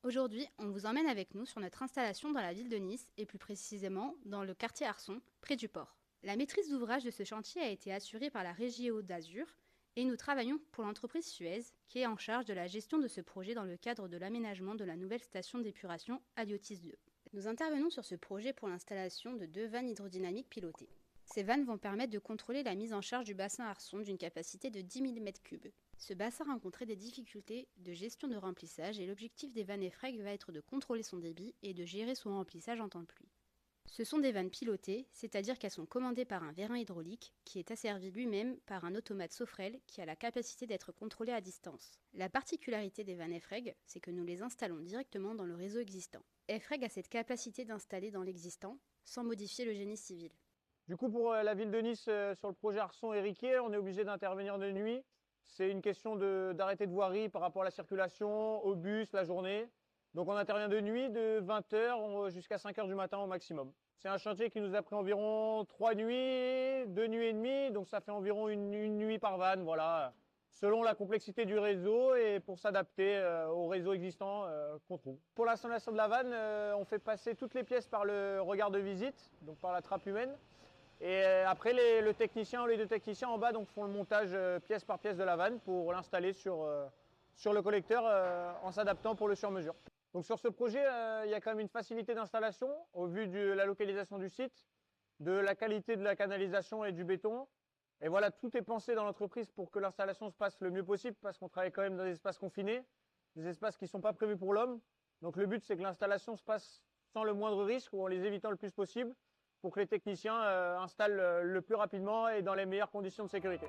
Aujourd'hui, on vous emmène avec nous sur notre installation dans la ville de Nice et plus précisément dans le quartier Arson, près du port. La maîtrise d'ouvrage de ce chantier a été assurée par la Régie Hauts d'Azur et nous travaillons pour l'entreprise Suez qui est en charge de la gestion de ce projet dans le cadre de l'aménagement de la nouvelle station d'épuration Aliotis 2. Nous intervenons sur ce projet pour l'installation de 2 vannes hydrodynamiques pilotées. Ces vannes vont permettre de contrôler la mise en charge du bassin Arson d'une capacité de 10 000 m3. Ce bassin rencontrait des difficultés de gestion de remplissage et l'objectif des vannes EFREG va être de contrôler son débit et de gérer son remplissage en temps de pluie. Ce sont des vannes pilotées, c'est-à-dire qu'elles sont commandées par un vérin hydraulique qui est asservi lui-même par un automate Sofrel qui a la capacité d'être contrôlé à distance. La particularité des vannes EFREG, c'est que nous les installons directement dans le réseau existant. EFREG a cette capacité d'installer dans l'existant sans modifier le génie civil. Du coup, pour la ville de Nice, sur le projet Arson et Riquier, on est obligé d'intervenir de nuit. C'est une question d'arrêté de voirie par rapport à la circulation, au bus, la journée. Donc on intervient de nuit, de 20h jusqu'à 5h du matin au maximum. C'est un chantier qui nous a pris environ 3 nuits, 2 nuits et demie, donc ça fait environ une nuit par vanne, voilà, selon la complexité du réseau et pour s'adapter au réseau existant qu'on trouve. Pour l'installation de la vanne, on fait passer toutes les pièces par le regard de visite, donc par la trappe humaine. Et après, les techniciens, les 2 techniciens en bas donc, font le montage pièce par pièce de la vanne pour l'installer sur le collecteur en s'adaptant pour le sur-mesure. Donc sur ce projet, il y a quand même une facilité d'installation au vu de la localisation du site, de la qualité de la canalisation et du béton. Et voilà, tout est pensé dans l'entreprise pour que l'installation se passe le mieux possible parce qu'on travaille quand même dans des espaces confinés, des espaces qui ne sont pas prévus pour l'homme. Donc le but, c'est que l'installation se passe sans le moindre risque ou en les évitant le plus possible, pour que les techniciens installent le plus rapidement et dans les meilleures conditions de sécurité.